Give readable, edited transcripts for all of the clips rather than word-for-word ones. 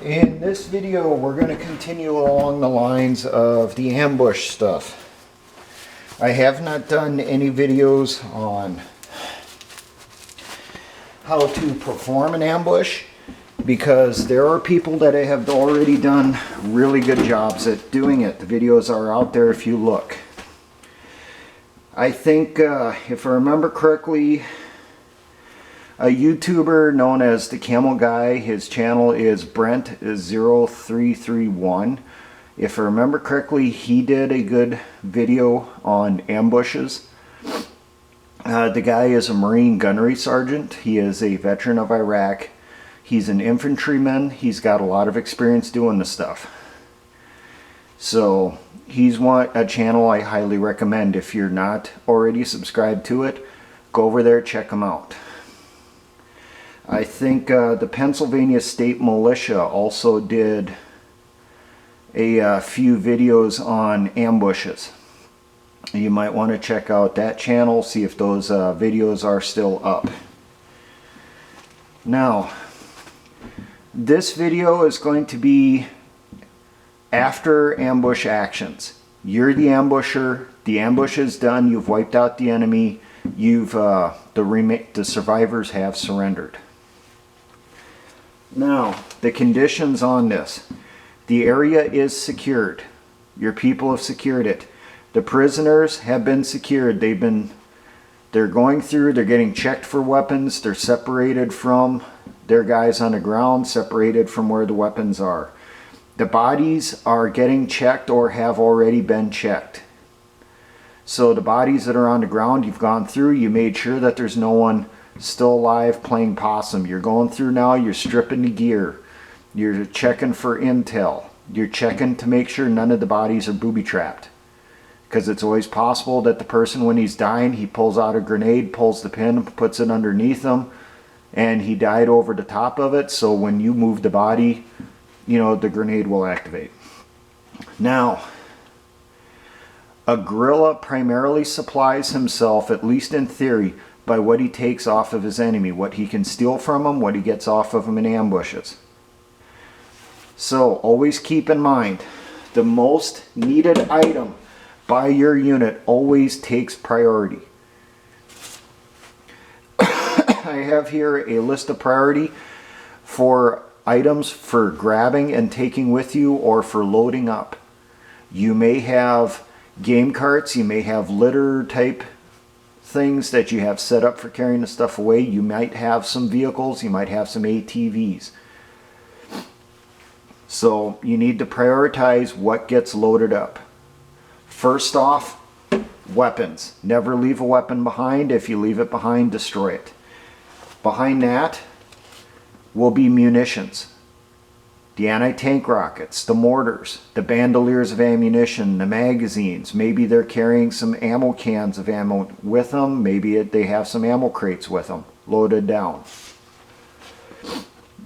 In this video, we're going to continue along the lines of the ambush stuff. I have not done any videos on how to perform an ambush because there are people that have already done really good jobs at doing it. The videos are out there if you look. I think, if I remember correctly, a YouTuber known as the Camel Guy, his channel is Brent0331. If I remember correctly, he did a good video on ambushes. The guy is a Marine gunnery sergeant. He is a veteran of Iraq. He's an infantryman. He's got a lot of experience doing this stuff. So he's a channel I highly recommend. If you're not already subscribed to it, go over there, check him out. I think the Pennsylvania State Militia also did a few videos on ambushes. You might want to check out that channel, see if those videos are still up. Now, this video is going to be after ambush actions. You're the ambusher, the ambush is done, you've wiped out the enemy, the survivors have surrendered. Now, the conditions on this. The area is secured. Your people have secured it. The prisoners have been secured. They're going through, they're getting checked for weapons. They're separated from their guys on the ground, separated from where the weapons are. The bodies are getting checked or have already been checked. So the bodies that are on the ground, you've gone through, you made sure that there's no one still alive playing possum. You're going through now, you're stripping the gear. You're checking for intel. You're checking to make sure none of the bodies are booby-trapped. Because it's always possible that the person, when he's dying, he pulls out a grenade, pulls the pin, puts it underneath him, and he died over the top of it. So when you move the body, you know, the grenade will activate. Now, a guerrilla primarily supplies himself, at least in theory, by what he takes off of his enemy, what he can steal from him, what he gets off of him in ambushes. So always keep in mind, the most needed item by your unit always takes priority. I have here a list of priority for items for grabbing and taking with you or for loading up. You may have game carts, you may have litter type things that you have set up for carrying the stuff away. You might have some vehicles, you might have some ATVs. So you need to prioritize what gets loaded up. First off, weapons. Never leave a weapon behind. If you leave it behind, destroy it. Behind that will be munitions. The anti-tank rockets, the mortars, the bandoliers of ammunition, the magazines. Maybe they're carrying some ammo cans of ammo with them. Maybe they have some ammo crates with them, loaded down.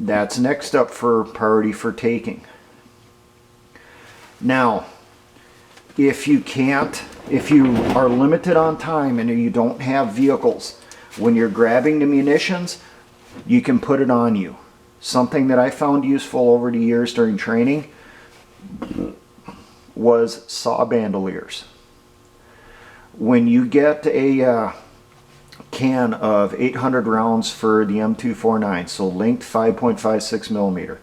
That's next up for priority for taking. Now, if you are limited on time and you don't have vehicles, when you're grabbing the munitions, you can put it on you. Something that I found useful over the years during training was saw bandoliers. When you get a can of 800 rounds for the M249, so linked 5.56 millimeter,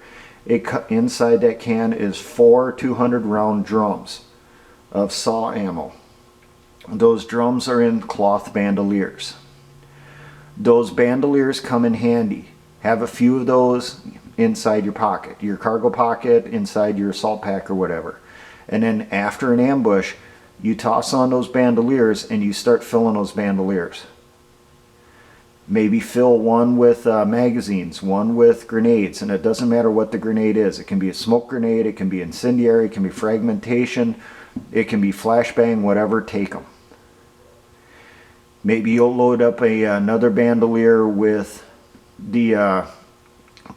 inside that can is 4 200 round drums of saw ammo. Those drums are in cloth bandoliers. Those bandoliers come in handy. Have a few of those inside your pocket, your cargo pocket, inside your assault pack or whatever. And then after an ambush, you toss on those bandoliers and you start filling those bandoliers. Maybe fill one with magazines, one with grenades, and it doesn't matter what the grenade is. It can be a smoke grenade, it can be incendiary, it can be fragmentation, it can be flashbang, whatever, take them. Maybe you'll load up another bandolier with the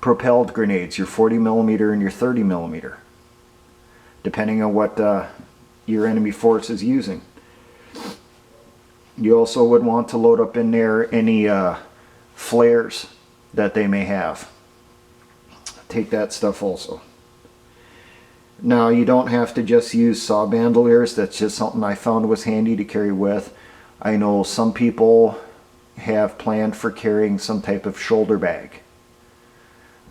propelled grenades, your 40 millimeter and your 30 millimeter, depending on what your enemy force is using. You also would want to load up in there any flares that they may have. take that stuff also. Now, you don't have to just use saw bandoliers. That's just something I found was handy to carry with. I know some people have planned for carrying some type of shoulder bag,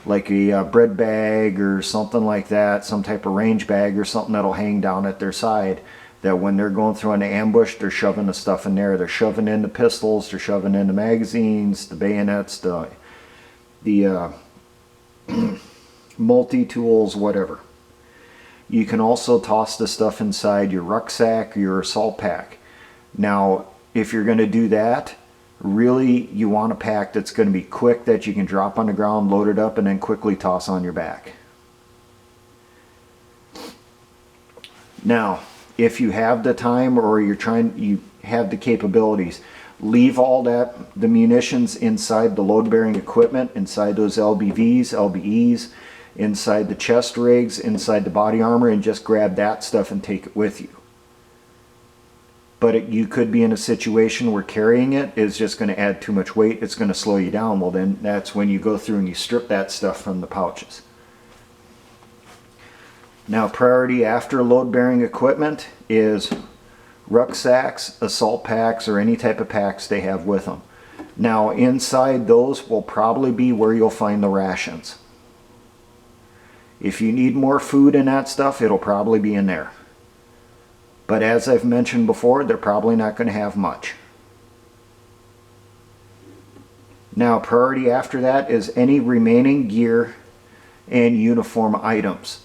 like a bread bag or something like that, some type of range bag or something that'll hang down at their side, that when they're going through an ambush, they're shoving the stuff in there. They're shoving in the pistols, they're shoving in the magazines, the bayonets, the multi-tools, whatever. You can also toss the stuff inside your rucksack or your assault pack. Now, if you're going to do that, really you want a pack that's going to be quick, that you can drop on the ground, load it up, and then quickly toss on your back. Now, if you have the time, or you have the capabilities, leave all the munitions inside the load-bearing equipment, inside those LBVs, LBEs, inside the chest rigs, inside the body armor, and just grab that stuff and take it with you. But you could be in a situation where carrying it is just going to add too much weight. It's going to slow you down. Well, then that's when you go through and you strip that stuff from the pouches. Now, priority after load-bearing equipment is rucksacks, assault packs, or any type of packs they have with them. Now, inside those will probably be where you'll find the rations. If you need more food in that stuff, it'll probably be in there. But as I've mentioned before, they're probably not going to have much. Now, priority after that is any remaining gear and uniform items.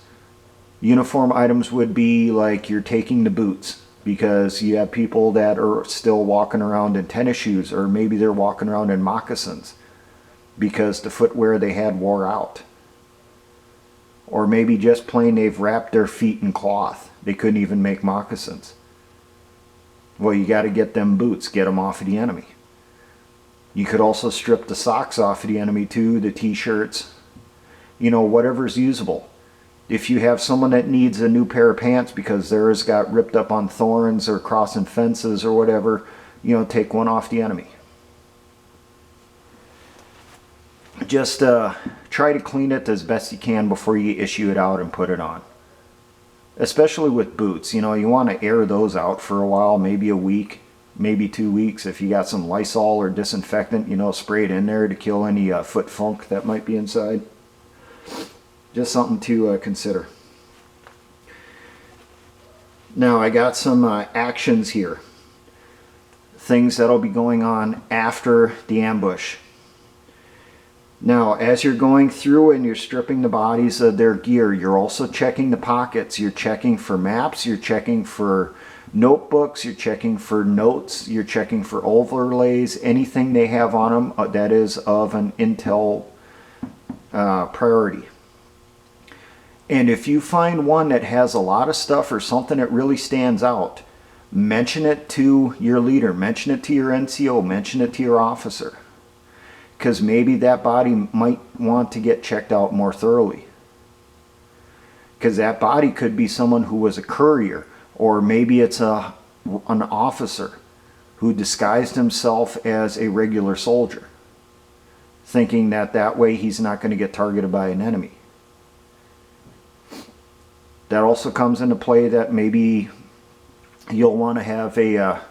Uniform items would be like you're taking the boots, because you have people that are still walking around in tennis shoes, or maybe they're walking around in moccasins because the footwear they had wore out. Or maybe just plain they've wrapped their feet in cloth. They couldn't even make moccasins. Well, you got to get them boots, get them off of the enemy. You could also strip the socks off of the enemy too, the t-shirts, whatever's usable. If you have someone that needs a new pair of pants because theirs got ripped up on thorns or crossing fences or whatever, take one off the enemy. Just try to clean it as best you can before you issue it out and put it on. Especially with boots, you want to air those out for a while, maybe a week, maybe 2 weeks. If you got some Lysol or disinfectant, spray it in there to kill any foot funk that might be inside. Just something to consider. Now, I got some actions here. Things that'll be going on after the ambush. Now, as you're going through and you're stripping the bodies of their gear, you're also checking the pockets. You're checking for maps, you're checking for notebooks, you're checking for notes, you're checking for overlays, anything they have on them that is of an intel priority. And if you find one that has a lot of stuff or something that really stands out, mention it to your leader, mention it to your NCO, mention it to your officer. Because maybe that body might want to get checked out more thoroughly. Because that body could be someone who was a courier, or maybe it's an officer who disguised himself as a regular soldier, thinking that way he's not going to get targeted by an enemy. That also comes into play that maybe you'll want to have a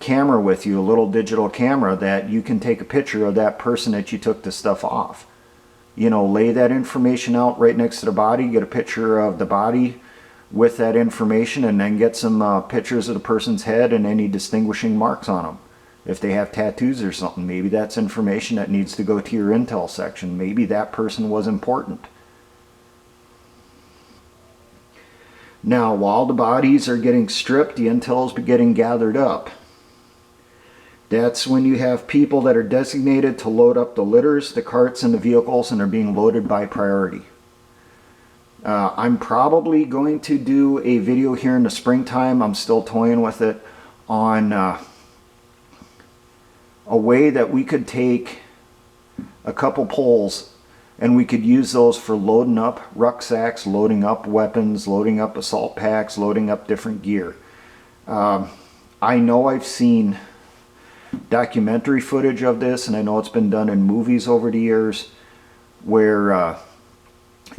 camera with you, a little digital camera that you can take a picture of that person that you took the stuff off. Lay that information out right next to the body, get a picture of the body with that information, and then get some pictures of the person's head and any distinguishing marks on them. If they have tattoos or something, maybe that's information that needs to go to your intel section. Maybe that person was important. Now, while the bodies are getting stripped, the intel is getting gathered up. That's when you have people that are designated to load up the litters, the carts, and the vehicles, and are being loaded by priority. I'm probably going to do a video here in the springtime, I'm still toying with it, on a way that we could take a couple poles and we could use those for loading up rucksacks, loading up weapons, loading up assault packs, loading up different gear. I know I've seen documentary footage of this, and I know it's been done in movies over the years, where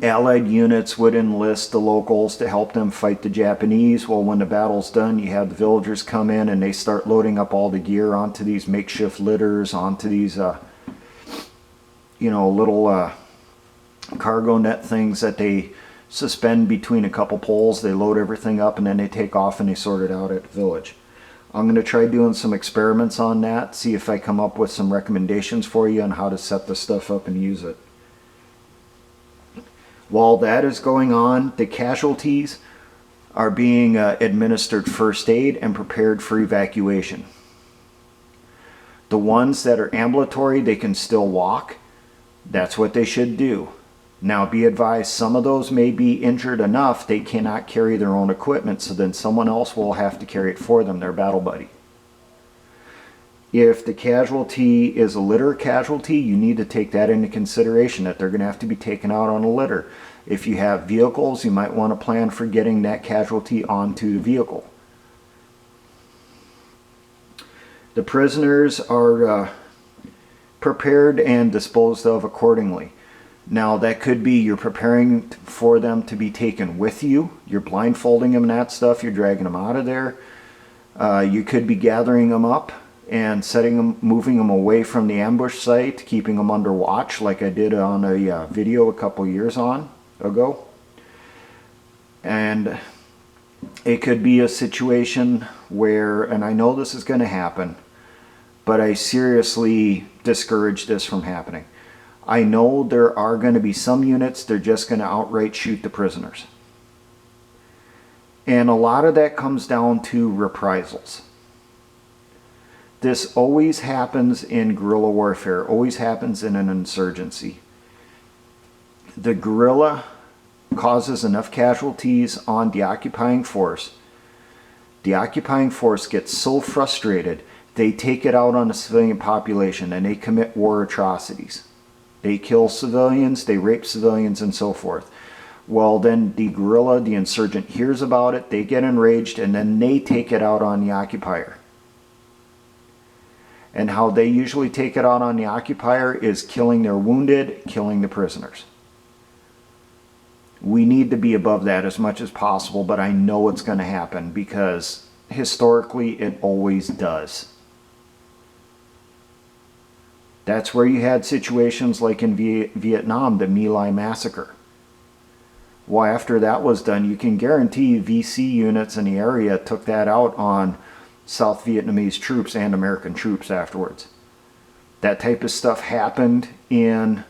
Allied units would enlist the locals to help them fight the Japanese. Well, when the battle's done, you have the villagers come in and they start loading up all the gear onto these makeshift litters, onto these, little cargo net things that they suspend between a couple poles. They load everything up and then they take off and they sort it out at the village. I'm going to try doing some experiments on that, see if I come up with some recommendations for you on how to set this stuff up and use it. While that is going on, the casualties are being administered first aid and prepared for evacuation. The ones that are ambulatory, they can still walk. That's what they should do. Now be advised, some of those may be injured enough they cannot carry their own equipment, so then someone else will have to carry it for them, their battle buddy. If the casualty is a litter casualty, you need to take that into consideration, that they're going to have to be taken out on a litter. If you have vehicles, you might want to plan for getting that casualty onto the vehicle. The prisoners are prepared and disposed of accordingly. Now that could be you're preparing for them to be taken with you. You're blindfolding them and that stuff. You're dragging them out of there. You could be gathering them up and moving them away from the ambush site, keeping them under watch like I did on a video a couple years ago. And it could be a situation where, and I know this is going to happen, but I seriously discourage this from happening. I know there are going to be some units, they're just going to outright shoot the prisoners. And a lot of that comes down to reprisals. This always happens in guerrilla warfare, always happens in an insurgency. The guerrilla causes enough casualties on the occupying force. The occupying force gets so frustrated, they take it out on the civilian population and they commit war atrocities. They kill civilians, they rape civilians, and so forth. Well, then the guerrilla, the insurgent, hears about it, they get enraged, and then they take it out on the occupier. And how they usually take it out on the occupier is killing their wounded, killing the prisoners. We need to be above that as much as possible, but I know it's going to happen because historically it always does. That's where you had situations like in Vietnam, the My Lai massacre. Well, after that was done, you can guarantee VC units in the area took that out on South Vietnamese troops and American troops afterwards. That type of stuff happened in,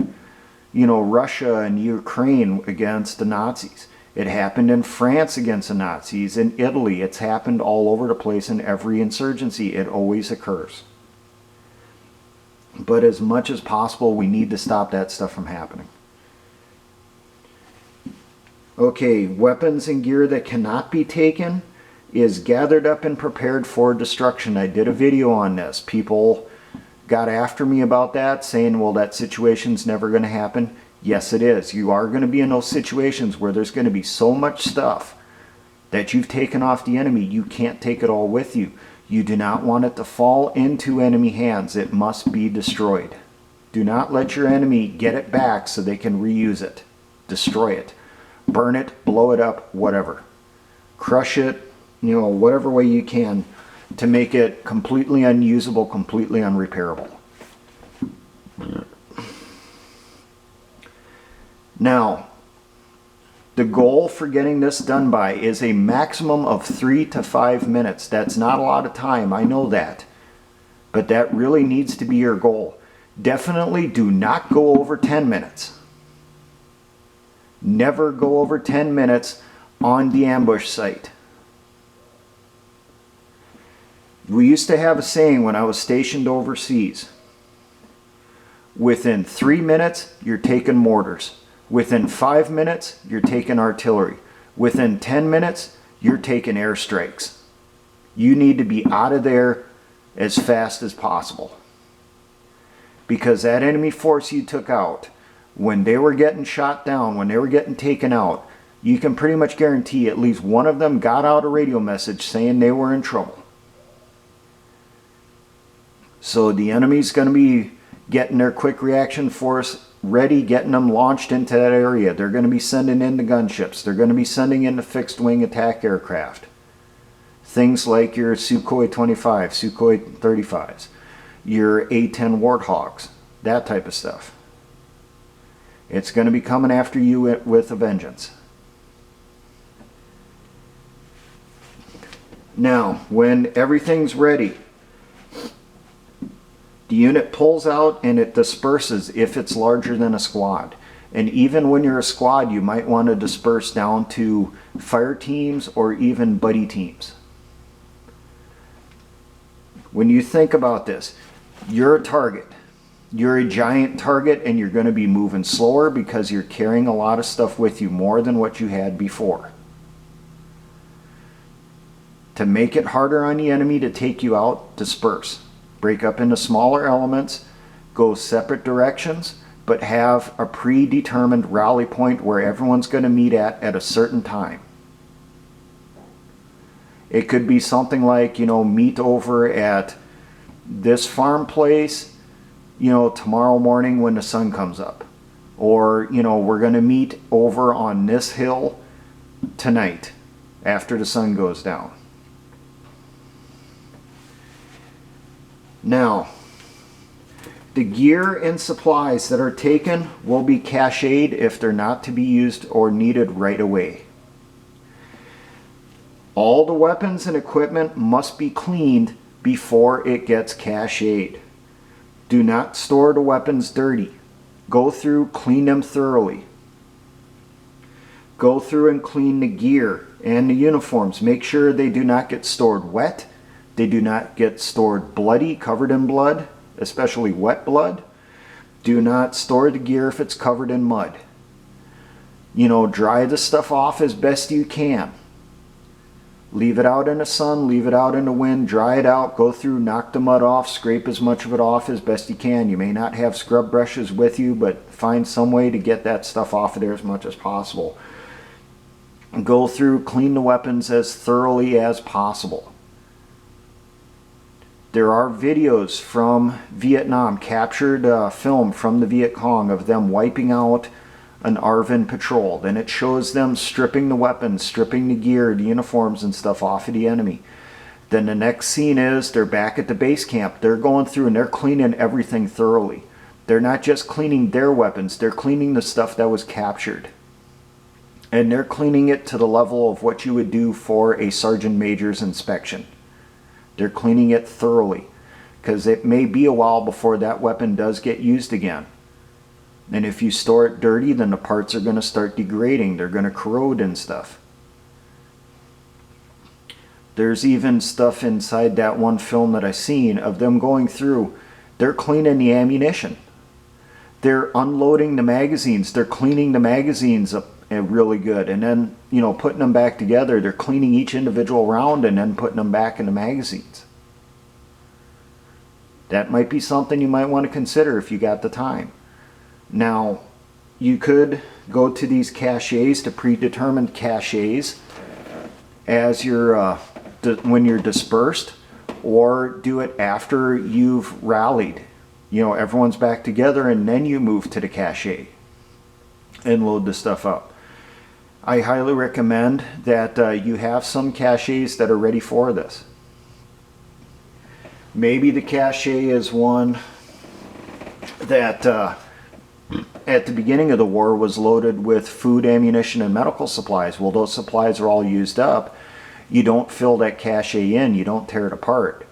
Russia and Ukraine against the Nazis. It happened in France against the Nazis, in Italy. It's happened all over the place in every insurgency. It always occurs. But as much as possible, we need to stop that stuff from happening. Okay, weapons and gear that cannot be taken is gathered up and prepared for destruction. I did a video on this. People got after me about that, saying, well, that situation's never going to happen. Yes, it is. You are going to be in those situations where there's going to be so much stuff that you've taken off the enemy, you can't take it all with you. You do not want it to fall into enemy hands. It must be destroyed. Do not let your enemy get it back so they can reuse it. Destroy it. Burn it, blow it up, whatever. Crush it, whatever way you can to make it completely unusable, completely unrepairable. Now, the goal for getting this done by is a maximum of 3 to 5 minutes. That's not a lot of time, I know that. But that really needs to be your goal. Definitely do not go over 10 minutes. Never go over 10 minutes on the ambush site. We used to have a saying when I was stationed overseas. Within 3 minutes, you're taking mortars. Within 5 minutes, you're taking artillery. Within 10 minutes, you're taking airstrikes. You need to be out of there as fast as possible. Because that enemy force you took out, when they were getting shot down, when they were getting taken out, you can pretty much guarantee at least one of them got out a radio message saying they were in trouble. So the enemy's going to be getting their quick reaction force ready, getting them launched into that area. They're going to be sending in the gunships. They're going to be sending in the fixed wing attack aircraft. Things like your Sukhoi 25, Sukhoi 35s, your A-10 Warthogs, that type of stuff. It's going to be coming after you with a vengeance. Now, when everything's ready, the unit pulls out and it disperses if it's larger than a squad. And even when you're a squad, you might want to disperse down to fire teams or even buddy teams. When you think about this, you're a target. You're a giant target and you're going to be moving slower because you're carrying a lot of stuff with you, more than what you had before. To make it harder on the enemy to take you out, disperse. Break up into smaller elements, go separate directions, but have a predetermined rally point where everyone's going to meet at a certain time. It could be something like, meet over at this farm place, tomorrow morning when the sun comes up. Or, we're going to meet over on this hill tonight after the sun goes down. Now, the gear and supplies that are taken will be cached if they're not to be used or needed right away. All the weapons and equipment must be cleaned before it gets cached. Do not store the weapons dirty. Go through, clean them thoroughly. Go through and clean the gear and the uniforms. Make sure they do not get stored wet. They do not get stored bloody, covered in blood, especially wet blood. Do not store the gear if it's covered in mud. Dry the stuff off as best you can. Leave it out in the sun, leave it out in the wind, dry it out, go through, knock the mud off, scrape as much of it off as best you can. You may not have scrub brushes with you, but find some way to get that stuff off of there as much as possible. Go through, clean the weapons as thoroughly as possible. There are videos from Vietnam, captured film from the Viet Cong of them wiping out an ARVN patrol. Then it shows them stripping the weapons, stripping the gear, the uniforms and stuff off of the enemy. Then the next scene is they're back at the base camp. They're going through and they're cleaning everything thoroughly. They're not just cleaning their weapons, they're cleaning the stuff that was captured. And they're cleaning it to the level of what you would do for a sergeant major's inspection. They're cleaning it thoroughly because it may be a while before that weapon does get used again. And if you store it dirty, then the parts are going to start degrading. They're going to corrode and stuff. There's even stuff inside that one film that I seen of them going through. They're cleaning the ammunition. They're unloading the magazines. They're cleaning the magazines up really good, and then putting them back together. They're cleaning each individual round and then putting them back in the magazines. That might be something you might want to consider if you got the time. Now, you could go to these caches, to predetermined caches, as you're when you're dispersed, or do it after you've rallied. Everyone's back together, and then you move to the cache and load the stuff up. I highly recommend that you have some caches that are ready for this. Maybe the cache is one that at the beginning of the war was loaded with food, ammunition, and medical supplies. Well, those supplies are all used up. You don't fill that cache in, you don't tear it apart.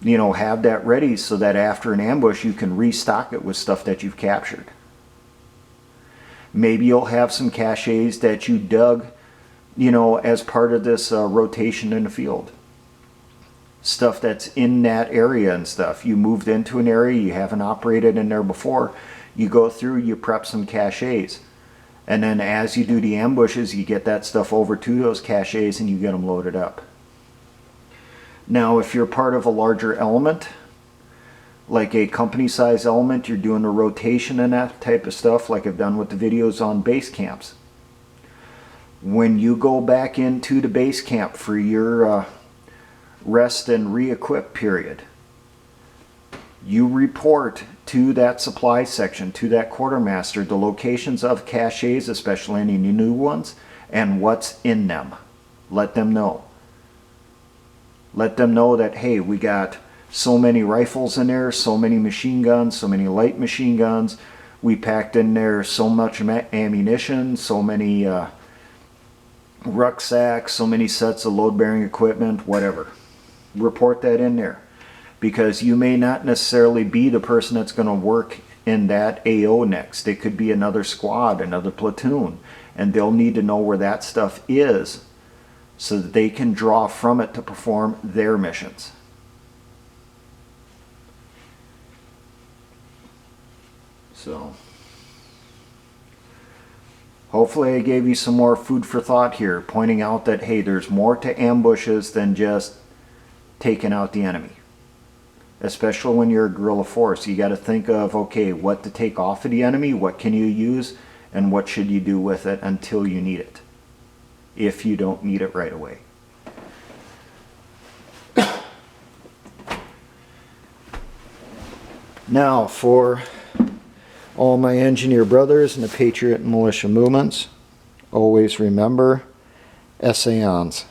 Have that ready so that after an ambush you can restock it with stuff that you've captured. Maybe you'll have some caches that you dug, as part of this rotation in the field. Stuff that's in that area and stuff. You moved into an area, you haven't operated in there before. You go through, you prep some caches. And then as you do the ambushes, you get that stuff over to those caches and you get them loaded up. Now, if you're part of a larger element, like a company size element, you're doing a rotation and that type of stuff, like I've done with the videos on base camps. When you go back into the base camp for your rest and re-equip period, you report to that supply section, to that quartermaster, the locations of caches, especially any new ones, and what's in them. Let them know. Let them know that, hey, we got so many rifles in there, so many machine guns, so many light machine guns. We packed in there so much ammunition, so many rucksacks, so many sets of load-bearing equipment, whatever. Report that in there. Because you may not necessarily be the person that's going to work in that AO next. It could be another squad, another platoon, and they'll need to know where that stuff is so that they can draw from it to perform their missions. So, hopefully I gave you some more food for thought here, pointing out that, hey, there's more to ambushes than just taking out the enemy. Especially when you're a guerrilla force, you got to think of, okay, what to take off of the enemy, what can you use, and what should you do with it until you need it, if you don't need it right away. Now, for all my engineer brothers in the Patriot and militia movements, always remember, essayons.